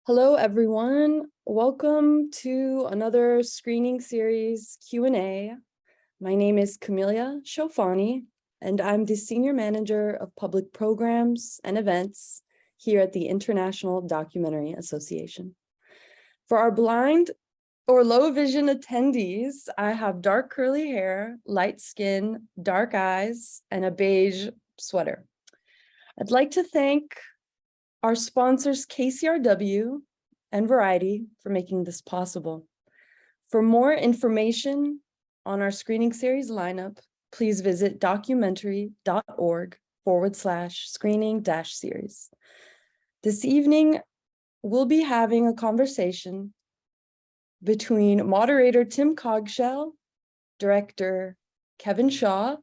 Hello, everyone. Welcome to another screening series Q&A. My name is Camelia Shofani, and I'm the Senior Manager of Public Programs and Events here at the International Documentary Association. For our blind or low vision attendees, I have dark curly hair, light skin, dark eyes, and a beige sweater. I'd like to thank our sponsors, KCRW and Variety, for making this possible. For more information on our screening series lineup, please visit documentary.org/screening-series. This evening, we'll be having a conversation between moderator Tim Cogshell, director Kevin Shaw,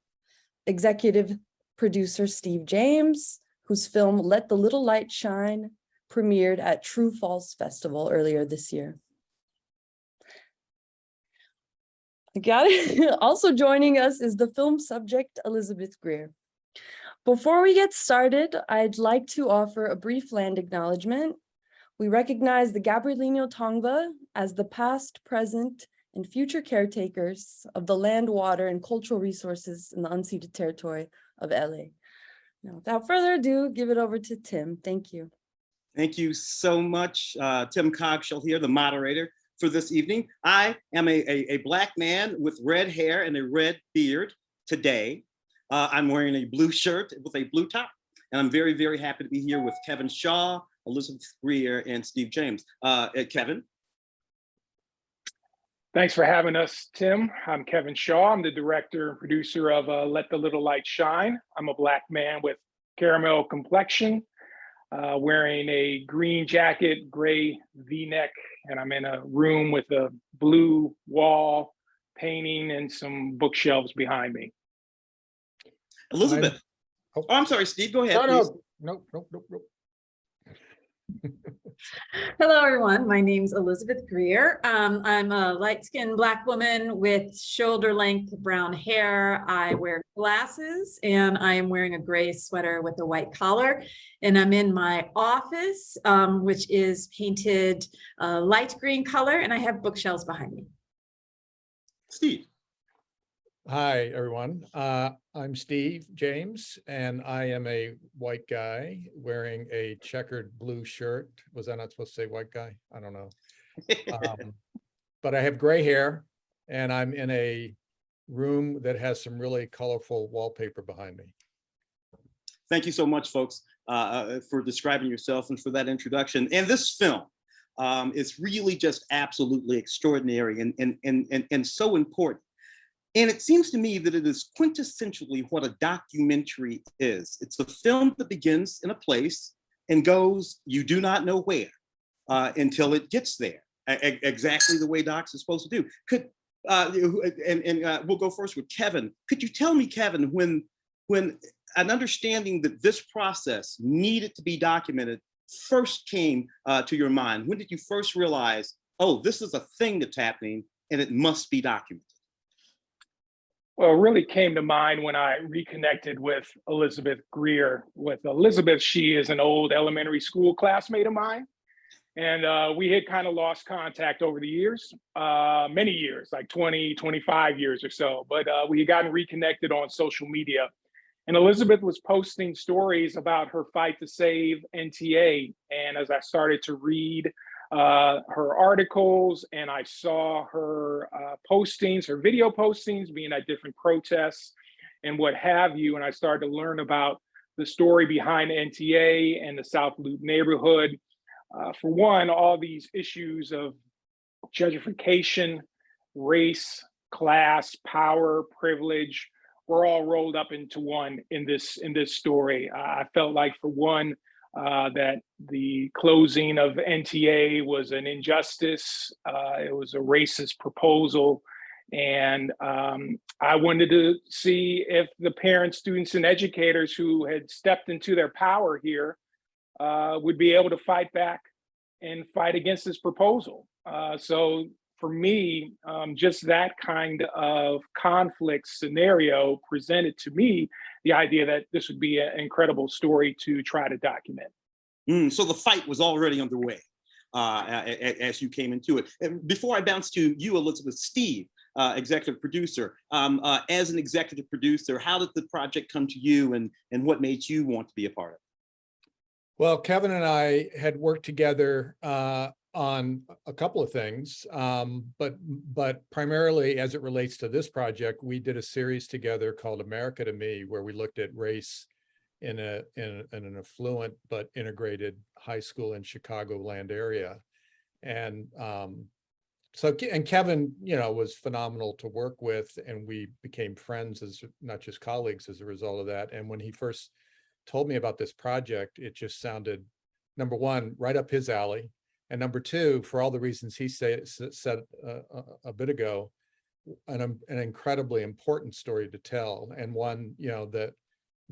executive producer Steve James, whose film Let the Little Light Shine premiered at True Falls Festival earlier this year. Also joining us is the film subject, Elisabeth Greer. Before we get started, I'd like to offer a brief land acknowledgement. We recognize the Gabrielino Tongva as the past, present, and future caretakers of the land, water, and cultural resources in the unceded territory of LA. Now, without further ado, give it over to Tim. Thank you. Thank you so much. Tim Cogshell here, the moderator for this evening. I am a Black man with red hair and a red beard today. I'm wearing a blue shirt with a blue top, and I'm very, very happy to be here with Kevin Shaw, Elisabeth Greer, and Steve James. Kevin. Thanks for having us, Tim. I'm Kevin Shaw. I'm the director and producer of Let the Little Light Shine. I'm a Black man with caramel complexion, wearing a green jacket, gray V-neck, and I'm in a room with a blue wall painting and some bookshelves behind me. Elizabeth. I'm sorry, Steve, go ahead, please. Nope. Hello, everyone. My name's Elisabeth Greer. I'm a light-skinned Black woman with shoulder-length brown hair. I wear glasses, and I am wearing a gray sweater with a white collar. And I'm in my office, which is painted light green color, and I have bookshelves behind me. Steve. Hi, everyone. I'm Steve James, and I am a white guy wearing a checkered blue shirt. Was I not supposed to say white guy? I don't know. But I have gray hair, and I'm in a room that has some really colorful wallpaper behind me. Thank you so much, folks, for describing yourself and for that introduction. And this film is really just absolutely extraordinary and so important. And it seems to me that it is quintessentially what a documentary is. It's a film that begins in a place and goes, you do not know where, until it gets there, exactly the way docs are supposed to do. We'll go first with Kevin. Could you tell me, Kevin, when an understanding that this process needed to be documented first came to your mind? When did you first realize, oh, this is a thing that's happening and it must be documented? Well, it really came to mind when I reconnected with Elisabeth Greer. With Elisabeth, she is an old elementary school classmate of mine. And we had kind of lost contact over the years, many years, like 20, 25 years or so. But we had gotten reconnected on social media. And Elisabeth was posting stories about her fight to save NTA. And as I started to read her articles, and I saw her postings, her video postings, being at different protests and what have you. And I started to learn about the story behind NTA and the South Loop neighborhood. For one, all these issues of gentrification, race, class, power, privilege, were all rolled up into one in this story. I felt like, for one, that the closing of NTA was an injustice. It was a racist proposal. And I wanted to see if the parents, students, and educators who had stepped into their power here would be able to fight back and fight against this proposal. So for me, just that kind of conflict scenario presented to me the idea that this would be an incredible story to try to document. So the fight was already underway. as you came into it. And before I bounce to you, Elizabeth, Steve, executive producer. As an executive producer, how did the project come to you, and what made you want to be a part of it? Well, Kevin and I had worked together on a couple of things, but primarily as it relates to this project, we did a series together called America to Me, where we looked at race in an affluent but integrated high school in Chicagoland area. And Kevin, was phenomenal to work with, and we became friends as not just colleagues as a result of that. And when he first told me about this project, it just sounded, number one, right up his alley. And number two, for all the reasons he said a bit ago, an incredibly important story to tell, and one,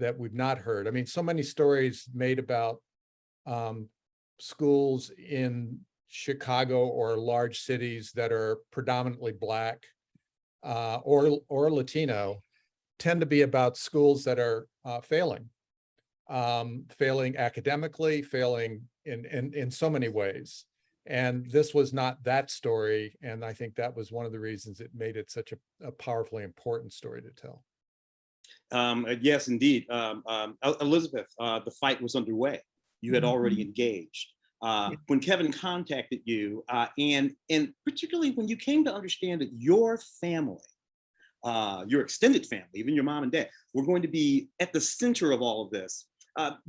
that we've not heard. I mean, so many stories made about schools in Chicago or large cities that are predominantly Black or Latino tend to be about schools that are failing academically, failing in so many ways. And this was not that story. And I think that was one of the reasons it made it such a powerfully important story to tell. Yes, indeed. Elizabeth, the fight was underway. You had already engaged. When Kevin contacted you, and particularly when you came to understand that your family, your extended family, even your mom and dad, were going to be at the center of all of this,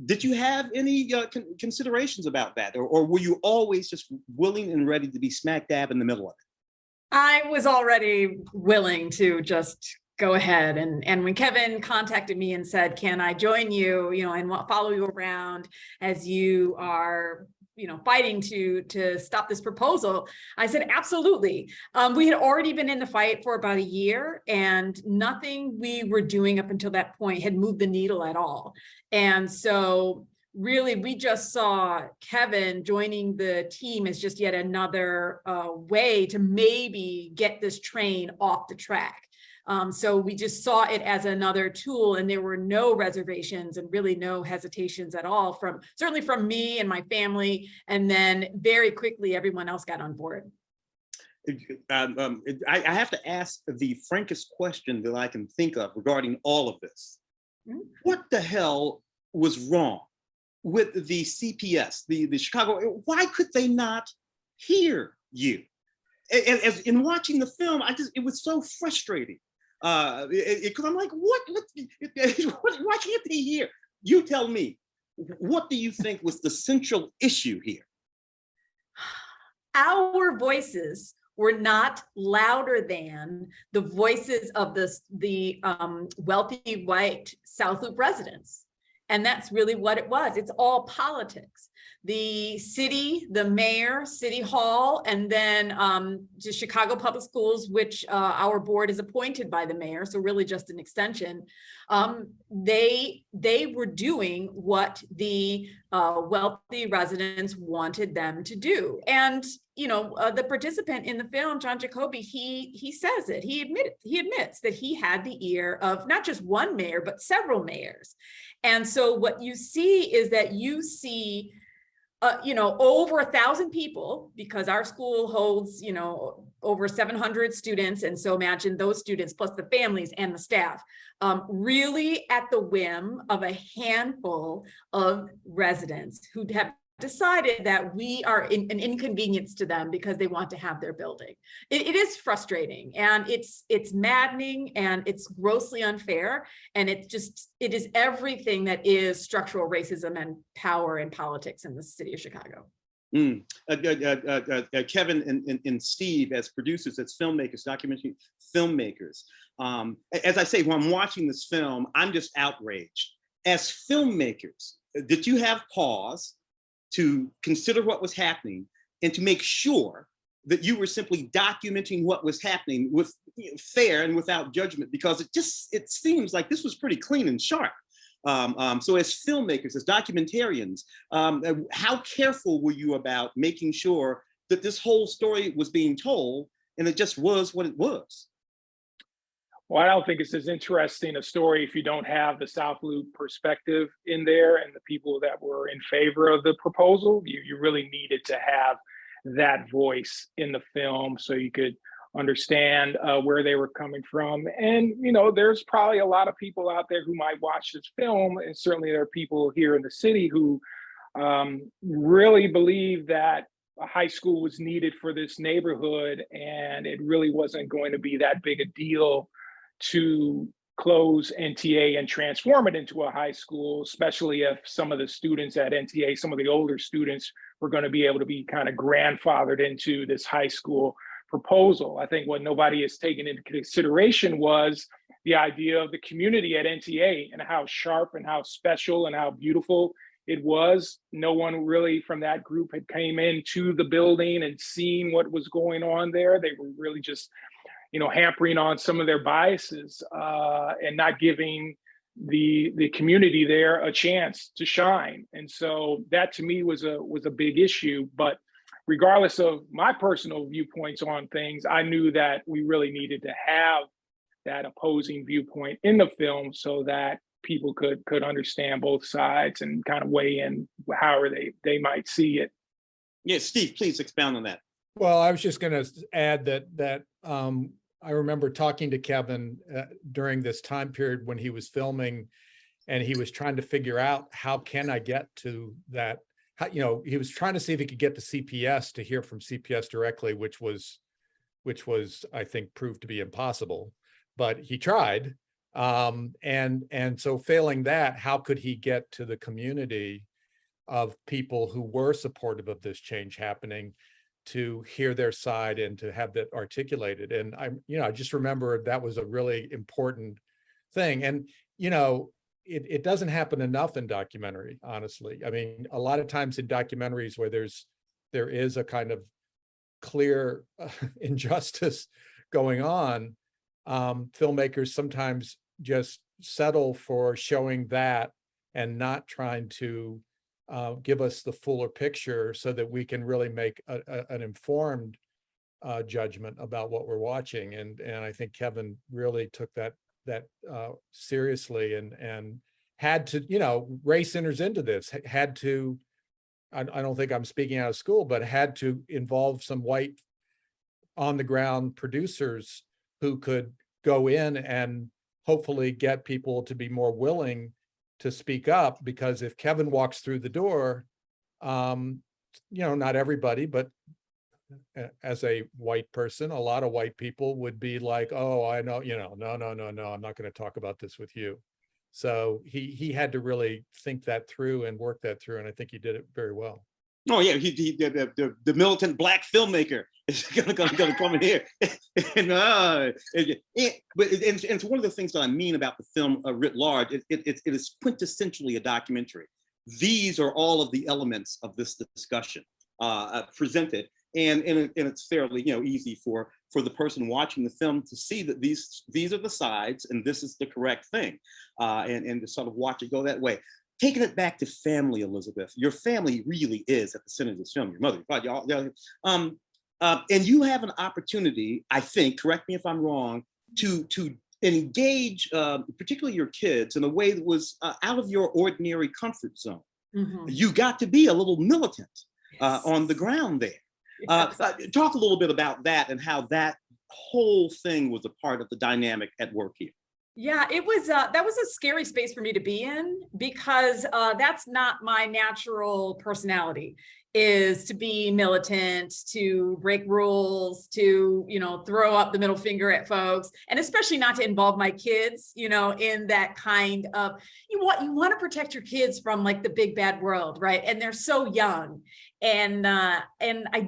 did you have any considerations about that? Or were you always just willing and ready to be smack dab in the middle of it? I was already willing to just go ahead. And when Kevin contacted me and said, can I join you, and follow you around as you are, fighting to stop this proposal, I said, absolutely. We had already been in the fight for about a year, and nothing we were doing up until that point had moved the needle at all. And so really, we just saw Kevin joining the team as just yet another way to maybe get this train off the track. So we just saw it as another tool, and there were no reservations and really no hesitations at all certainly from me and my family. And then very quickly, everyone else got on board. I have to ask the frankest question that I can think of regarding all of this. What the hell was wrong with the CPS, the Chicago? Why could they not hear you? As in watching the film, it was so frustrating. Because I'm like, what? Why can't they hear? You tell me, what do you think was the central issue here? Our voices were not louder than the voices of the wealthy white South Loop residents. And that's really what it was. It's all politics. The city, the mayor, City Hall, and then just Chicago Public Schools, which our board is appointed by the mayor, so really just an extension. They were doing what the wealthy residents wanted them to do. And the participant in the film, John Jacoby, he says it. He admits that he had the ear of not just one mayor, but several mayors. And so what you see is that you see over 1,000 people, because our school holds, over 700 students. And so imagine those students plus the families and the staff, really at the whim of a handful of residents who have decided that we are an inconvenience to them because they want to have their building. It is frustrating, and it's maddening, and it's grossly unfair. And it is everything that is structural racism and power and politics in the city of Chicago. Kevin and Steve, as producers, as filmmakers, documentary filmmakers, as I say, when I'm watching this film, I'm just outraged. As filmmakers, did you have pause to consider what was happening and to make sure that you were simply documenting what was happening with fair and without judgment? Because it seems like this was pretty clean and sharp. So as filmmakers, as documentarians, how careful were you about making sure that this whole story was being told and it just was what it was? Well, I don't think it's as interesting a story if you don't have the South Loop perspective in there and the people that were in favor of the proposal. You really needed to have that voice in the film so you could understand where they were coming from. And, you know, there's probably a lot of people out there who might watch this film, and certainly there are people here in the city who really believe that a high school was needed for this neighborhood, and it really wasn't going to be that big a deal to close NTA and transform it into a high school, especially if some of the students at NTA, some of the older students, were going to be able to be kind of grandfathered into this high school proposal. I think what nobody has taken into consideration was the idea of the community at NTA and how sharp and how special and how beautiful it was. No one really from that group had came into the building and seen what was going on there. They were really just, you know, hampering on some of their biases and not giving the community there a chance to shine. And so that to me was a big issue. But regardless of my personal viewpoints on things, I knew that we really needed to have that opposing viewpoint in the film so that people could understand both sides and kind of weigh in however they might see it. Yeah, Steve, please expound on that. Well, I was just going to add that I remember talking to Kevin during this time period when he was filming, and he was trying to figure out how can I get to that. How, you know, he was trying to see if he could get to CPS to hear from CPS directly, which was I think proved to be impossible, but he tried. And so failing that, how could he get to the community of people who were supportive of this change happening, to hear their side and to have that articulated? And I just remember that was a really important thing. And, you know, it doesn't happen enough in documentary, honestly. I mean, a lot of times in documentaries where there is a kind of clear injustice going on, filmmakers sometimes just settle for showing that and not trying to give us the fuller picture so that we can really make an informed judgment about what we're watching. And I think Kevin really took that seriously and had to, you know, race enters into this, had to, I don't think I'm speaking out of school, but had to involve some white on the ground producers who could go in and hopefully get people to be more willing to speak up. Because if Kevin walks through the door, you know, not everybody, but as a white person, a lot of white people would be like, oh, I know, you know, no, I'm not going to talk about this with you. So he had to really think that through and work that through. And I think he did it very well. Oh yeah, the militant Black filmmaker is gonna come in here, and so one of the things that I mean about the film writ large, it is quintessentially a documentary. These are all of the elements of this discussion presented, and it's fairly, you know, easy for the person watching the film to see that these are the sides and this is the correct thing, and to sort of watch it go that way. Taking it back to family, Elisabeth, your family really is at the center of this film. Your mother, your father, and you have an opportunity, I think, correct me if I'm wrong, to engage, particularly your kids, in a way that was out of your ordinary comfort zone. Mm-hmm. You got to be a little militant on the ground there. Yes. Talk a little bit about that and how that whole thing was a part of the dynamic at work here. Yeah, it was that was a scary space for me to be in, because that's not my natural personality, is to be militant, to break rules, to, you know, throw up the middle finger at folks, and especially not to involve my kids, you know, in that kind of, you want to protect your kids from like the big bad world, right? And they're so young. And I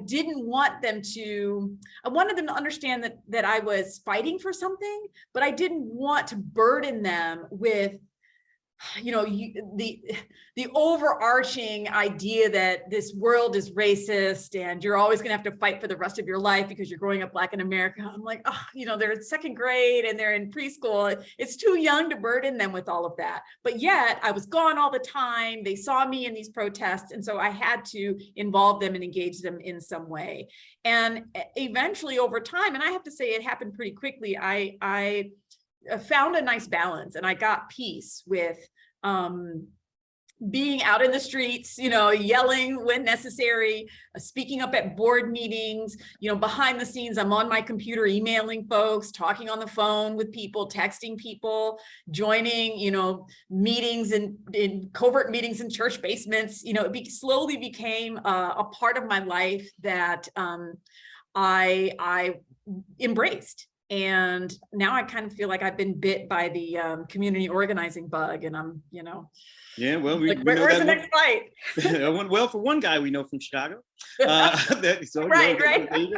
didn't want them to, I wanted them to understand that I was fighting for something, but I didn't want to burden them with, you know, the overarching idea that this world is racist and you're always going to have to fight for the rest of your life because you're growing up Black in America. I'm like, oh, you know, they're in second grade and they're in preschool. It's too young to burden them with all of that. But yet I was gone all the time. They saw me in these protests. And so I had to involve them and engage them in some way. And eventually over time, and I have to say it happened pretty quickly, I found a nice balance, and I got peace with being out in the streets, yelling when necessary, speaking up at board meetings, behind the scenes, I'm on my computer, emailing folks, talking on the phone with people, texting people, joining, meetings in covert meetings in church basements. It slowly became a part of my life that I embraced. And now I kind of feel like I've been bit by the community organizing bug, and I'm, Yeah, well, we know where's the that next fight? it went well for one guy we know from Chicago. So, Right. there you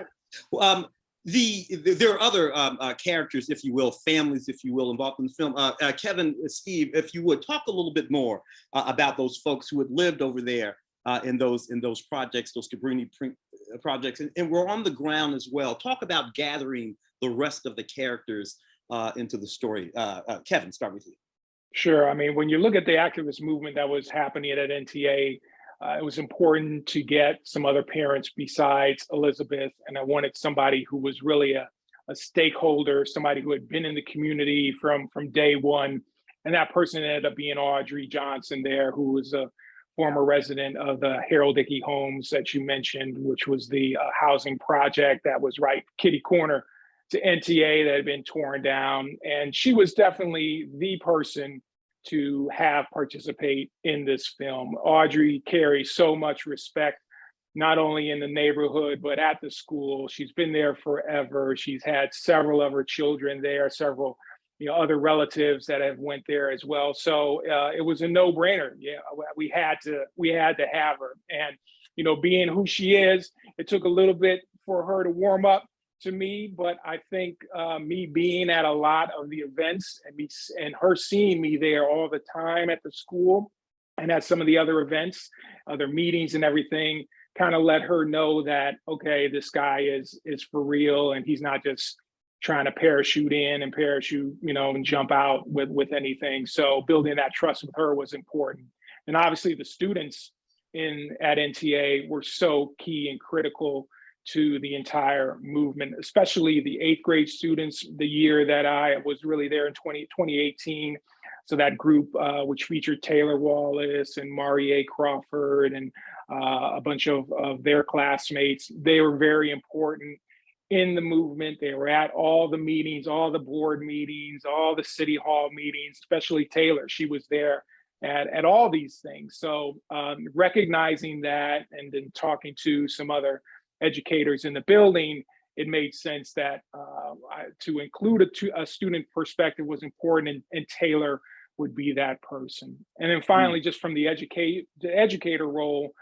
go. There are other characters, if you will, families, if you will, involved in the film. Kevin, Steve, if you would talk a little bit more about those folks who had lived over there in those projects, those Cabrini projects, and we're on the ground as well. Talk about gathering the rest of the characters into the story. Kevin, start with you. Sure. I mean, when you look at the activist movement that was happening at NTA, it was important to get some other parents besides Elisabeth. And I wanted somebody who was really a stakeholder, somebody who had been in the community from day one. And that person ended up being Audrey Johnson there, who was a former resident of the Harold Dickey Homes that you mentioned, which was the housing project that was right kitty corner to NTA that had been torn down. And she was definitely the person to have participate in this film. Audrey carries so much respect, not only in the neighborhood, but at the school. She's been there forever. She's had several of her children there, several other relatives that have went there as well. So it was a no-brainer. Yeah, we had to have her. And being who she is, it took a little bit for her to warm up to me, but I think me being at a lot of the events and her seeing me there all the time at the school and at some of the other events, other meetings and everything, kind of let her know that, okay, this guy is for real, and he's not just trying to parachute in and parachute, and jump out with anything. So building that trust with her was important. And obviously the students at NTA were so key and critical to the entire movement, especially the 8th grade students, the year that I was really there in 2018. So that group, which featured Taylor Wallace and Marie Crawford and a bunch of their classmates, they were very important in the movement. They were at all the meetings, all the board meetings, all the city hall meetings, especially Taylor. She was there at all these things. So recognizing that and then talking to some other educators in the building, it made sense that to include a student perspective was important, and Taylor would be that person. And then finally, just from the educator role,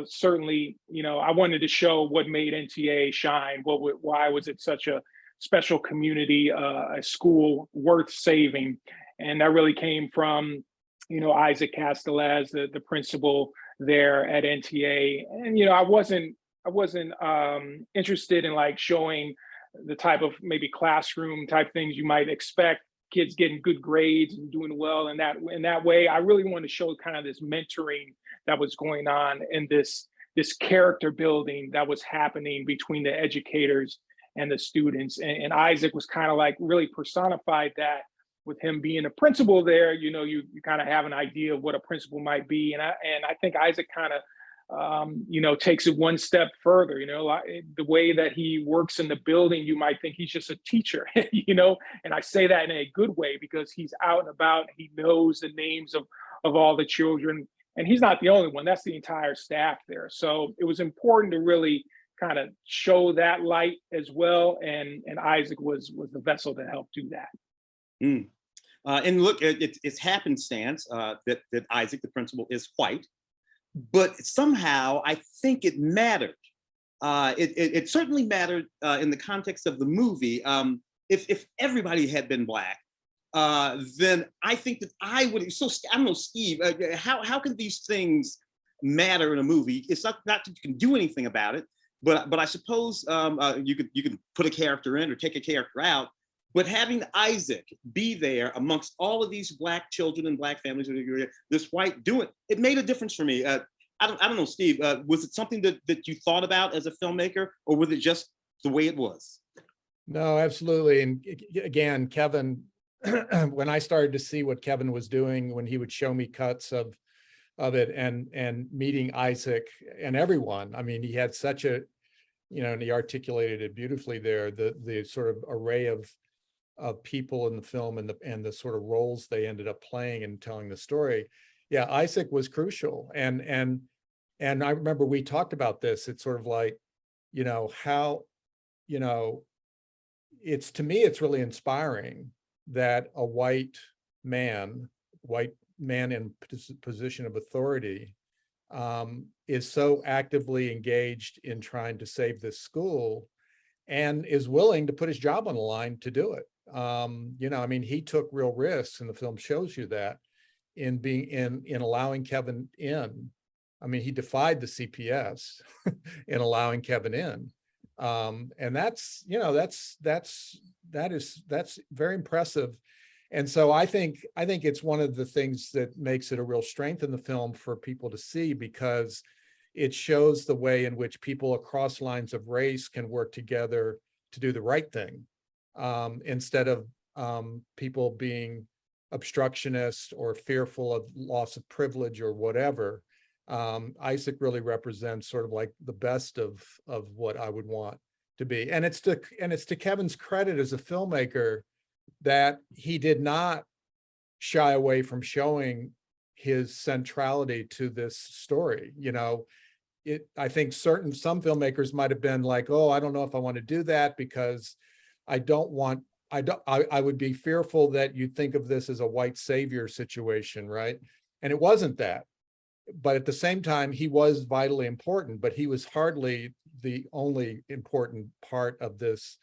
certainly, I wanted to show what made NTA shine. Why was it such a special community, a school worth saving? And that really came from, Isaac Castellaz, the principal there at NTA. And, I wasn't interested in like showing the type of maybe classroom type things you might expect, kids getting good grades and doing well in that way. I really wanted to show kind of this mentoring that was going on and this character building that was happening between the educators and the students. And Isaac was kind of like really personified that, with him being a principal there. You kind of have an idea of what a principal might be. And I think Isaac kind of takes it one step further. The way that he works in the building, you might think he's just a teacher, and I say that in a good way because he's out and about. He knows the names of all the children, and he's not the only one. That's the entire staff there. So it was important to really kind of show that light as well. And Isaac was the vessel to help do that. And look, it's happenstance that Isaac, the principal, is white. But somehow I think it mattered. It certainly mattered in the context of the movie. If everybody had been Black, then I think that I would. So I don't know, Steve, how can these things matter in a movie? It's not that you can do anything about it, but I suppose you could put a character in or take a character out. But having Isaac be there amongst all of these Black children and Black families, this white doing it made a difference for me. I don't know, Steve, was it something that you thought about as a filmmaker, or was it just the way it was? No, absolutely. And again, Kevin, when I started to see what Kevin was doing, when he would show me cuts of of it, and meeting Isaac and everyone. I mean, he had such a, and he articulated it beautifully there, the sort of array of people in the film and the sort of roles they ended up playing in telling the story. Yeah, Isaac was crucial. And I remember we talked about this. It's sort of like, how, it's, to me, it's really inspiring that a white man in position of authority is so actively engaged in trying to save this school and is willing to put his job on the line to do it. I mean, he took real risks, and the film shows you that in being in allowing Kevin in. I mean, he defied the CPS in allowing Kevin in. And that's very impressive. And so I think it's one of the things that makes it a real strength in the film for people to see, because it shows the way in which people across lines of race can work together to do the right thing, instead of people being obstructionist or fearful of loss of privilege or whatever. Isaac really represents sort of like the best of what I would want to be. And it's to Kevin's credit as a filmmaker that he did not shy away from showing his centrality to this story. I think some filmmakers might have been like, oh, I don't know if I want to do that because I would be fearful that you think of this as a white savior situation, right? And it wasn't that. But at the same time, he was vitally important, but he was hardly the only important part of this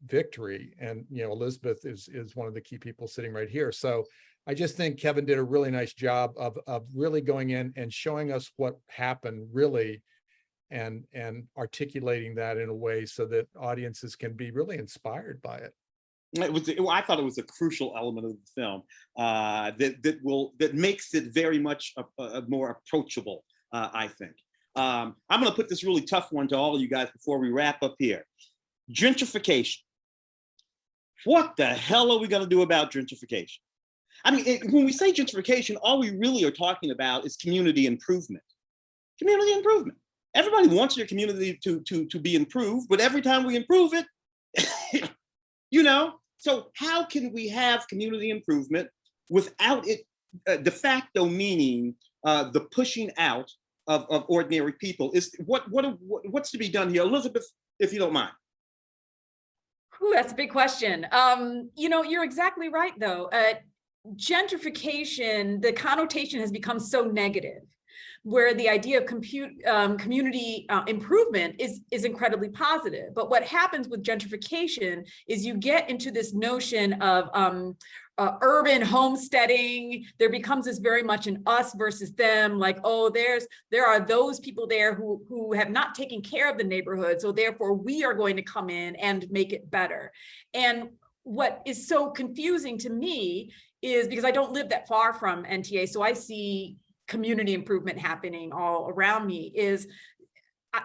victory. And, Elisabeth is one of the key people sitting right here. So I just think Kevin did a really nice job of really going in and showing us what happened really, and articulating that in a way so that audiences can be really inspired by it. I thought it was a crucial element of the film that makes it very much more approachable, I think. I'm going to put this really tough one to all of you guys before we wrap up here. Gentrification. What the hell are we going to do about gentrification? I mean, when we say gentrification, all we really are talking about is community improvement. Community improvement. Everybody wants their community to be improved, but every time we improve it, so how can we have community improvement without it de facto meaning the pushing out of ordinary people? What's to be done here? Elisabeth, if you don't mind. Ooh, that's a big question. You're exactly right, though. Gentrification, the connotation has become so negative, where the idea of community improvement is incredibly positive. But what happens with gentrification is you get into this notion of urban homesteading. There becomes this very much an us versus them, like, oh, there are those people there who have not taken care of the neighborhood, so therefore we are going to come in and make it better. And what is so confusing to me is, because I don't live that far from NTA, so I see community improvement happening all around me, is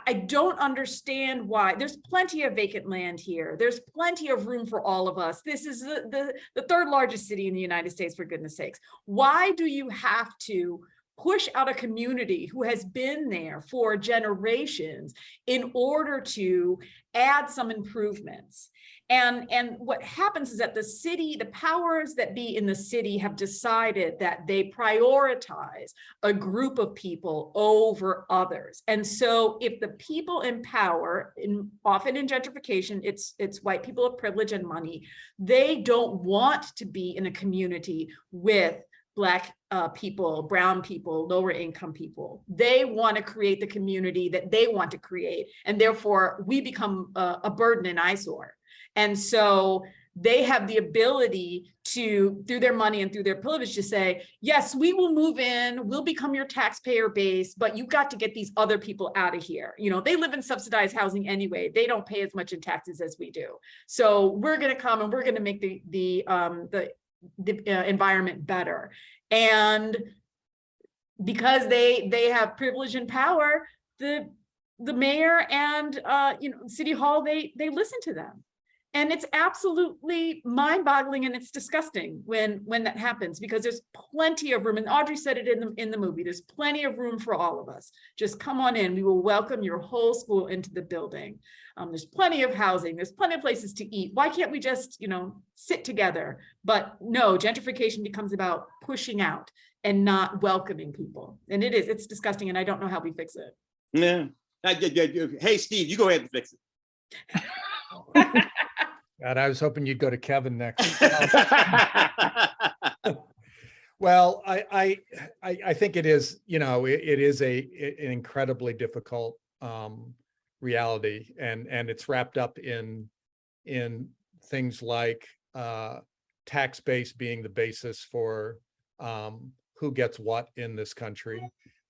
I don't understand why. There's plenty of vacant land here. There's plenty of room for all of us. This is the third largest city in the United States, for goodness sakes. Why do you have to push out a community who has been there for generations in order to add some improvements? And what happens is that the powers that be in the city have decided that they prioritize a group of people over others. And so if the people in power, often in gentrification, it's white people of privilege and money, they don't want to be in a community with Black people, brown people, lower income people. They want to create the community that they want to create. And therefore we become a burden and eyesore. And so they have the ability to, through their money and through their privilege, to say, yes, we will move in, we'll become your taxpayer base, but you've got to get these other people out of here. They live in subsidized housing anyway. They don't pay as much in taxes as we do. So we're going to come and we're going to make the environment better. And because they have privilege and power, the mayor and City Hall, they listen to them. And it's absolutely mind-boggling, and it's disgusting when that happens, because there's plenty of room. And Audrey said it in the movie. There's plenty of room for all of us. Just come on in. We will welcome your whole school into the building. There's plenty of housing. There's plenty of places to eat. Why can't we just, sit together? But no, gentrification becomes about pushing out and not welcoming people. And it's disgusting. And I don't know how we fix it. Yeah. Hey, Steve, you go ahead and fix it. God, I was hoping you'd go to Kevin next. Well, I think it is, it is an incredibly difficult reality, and it's wrapped up in things like tax base being the basis for who gets what in this country,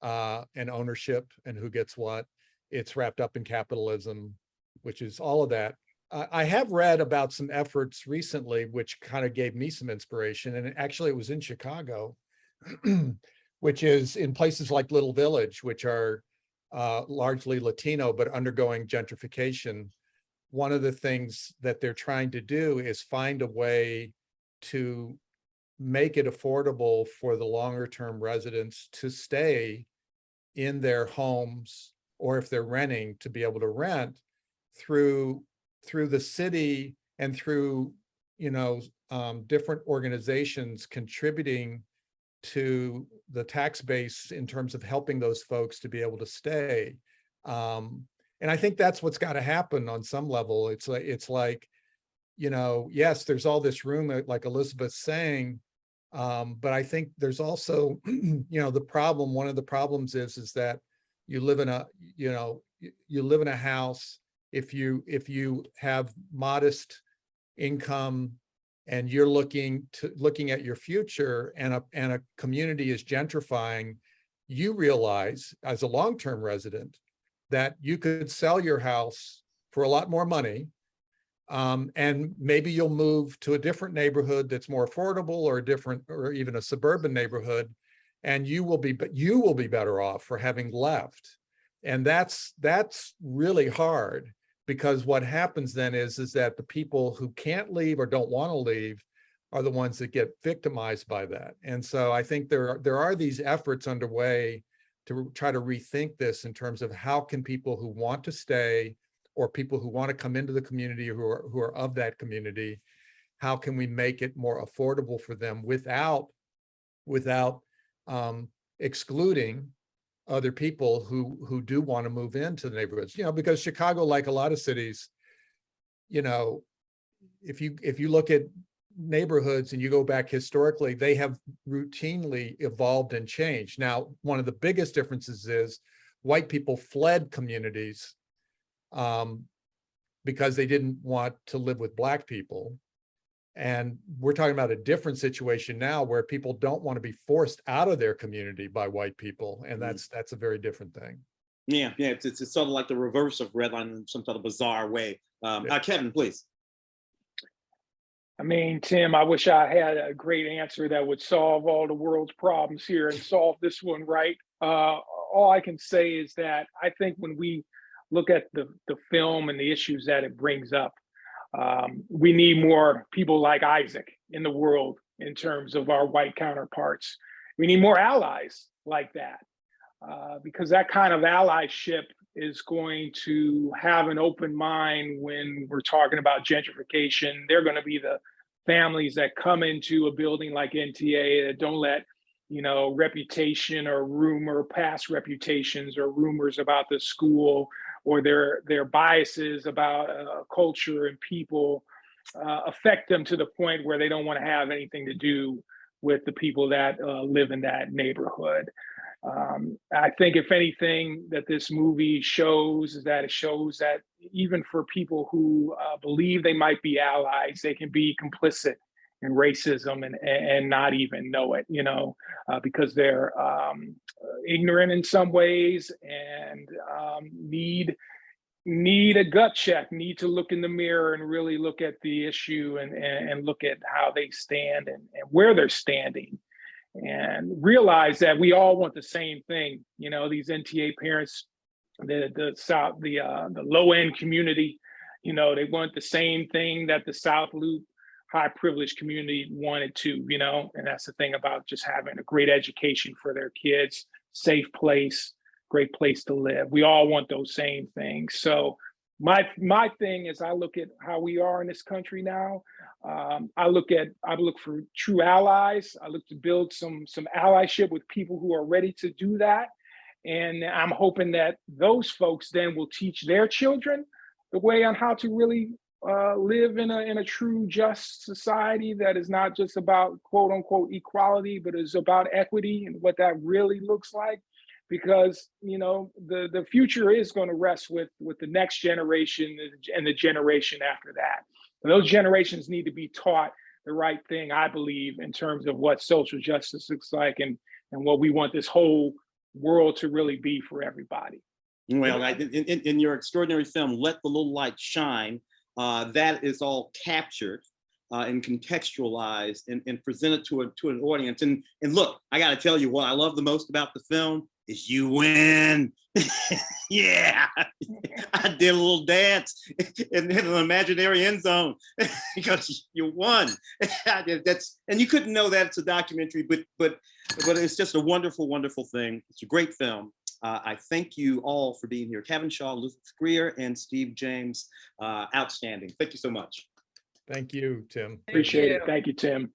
and ownership and who gets what. It's wrapped up in capitalism, which is all of that. I have read about some efforts recently, which kind of gave me some inspiration. And actually it was in Chicago, which is in places like Little Village, which are largely Latino, but undergoing gentrification. One of the things that they're trying to do is find a way to make it affordable for the longer term residents to stay in their homes, or if they're renting, to be able to rent through the city and through, different organizations contributing to the tax base in terms of helping those folks to be able to stay. And I think that's what's got to happen on some level. It's like, yes, there's all this room, like Elizabeth's saying, but I think there's also, the problem. One of the problems is that you live in a house. If you have modest income and you're looking at your future, and a community is gentrifying, you realize as a long-term resident that you could sell your house for a lot more money, and maybe you'll move to a different neighborhood that's more affordable, or even a suburban neighborhood, and you will be better off for having left. And that's really hard, because what happens then is that the people who can't leave or don't want to leave are the ones that get victimized by that. And so I think there are these efforts underway to try to rethink this in terms of how can people who want to stay, or people who want to come into the community, who are of that community, how can we make it more affordable for them without excluding other people who do want to move into the neighborhoods, because Chicago, like a lot of cities, if you look at neighborhoods and you go back historically, they have routinely evolved and changed. Now, one of the biggest differences is white people fled communities because they didn't want to live with Black people. And we're talking about a different situation now, where people don't want to be forced out of their community by white people. And that's a very different thing. Yeah. It's sort of like the reverse of redlining in some sort of bizarre way. Kevin, please. I mean, Tim, I wish I had a great answer that would solve all the world's problems here and solve this one right. All I can say is that I think when we look at the film and the issues that it brings up, we need more people like Isaac in the world in terms of our white counterparts. We need more allies like that, because that kind of allyship is going to have an open mind when we're talking about gentrification. They're going to be the families that come into a building like NTA that don't let, reputation or past reputations or rumors about the school, or their biases about culture and people affect them to the point where they don't want to have anything to do with the people that live in that neighborhood. I think, if anything, that this movie shows is that it shows that even for people who believe they might be allies, they can be complicit in racism and not even know it, because they're ignorant in some ways and need a gut check, need to look in the mirror and really look at the issue and look at how they stand and where they're standing, and realize that we all want the same thing. These NTA parents, the low end community, You know, they want the same thing that the South Loop high privileged community wanted to, you know, and that's the thing about just having a great education for their kids, safe place, great place to live. We all want those same things. So my thing is, I look at how we are in this country now. I look for true allies. I look to build some allyship with people who are ready to do that. And I'm hoping that those folks then will teach their children the way on how to really live in a true just society that is not just about quote unquote equality, but is about equity and what that really looks like. Because, you know, the future is going to rest with the next generation and the generation after that. And those generations need to be taught the right thing, I believe, in terms of what social justice looks like and what we want this whole world to really be for everybody. Well, in your extraordinary film, Let the Little Light Shine, that is all captured and contextualized and presented to an audience. And look, I got to tell you, what I love the most about the film is you win. Yeah, I did a little dance in an imaginary end zone because you won. And you couldn't know that it's a documentary, but it's just a wonderful, wonderful thing. It's a great film. I thank you all for being here. Cogshell, Elisabeth Greer, and Steve James. Outstanding. Thank you so much. Thank you, Tim. Appreciate it. Thank you, Tim.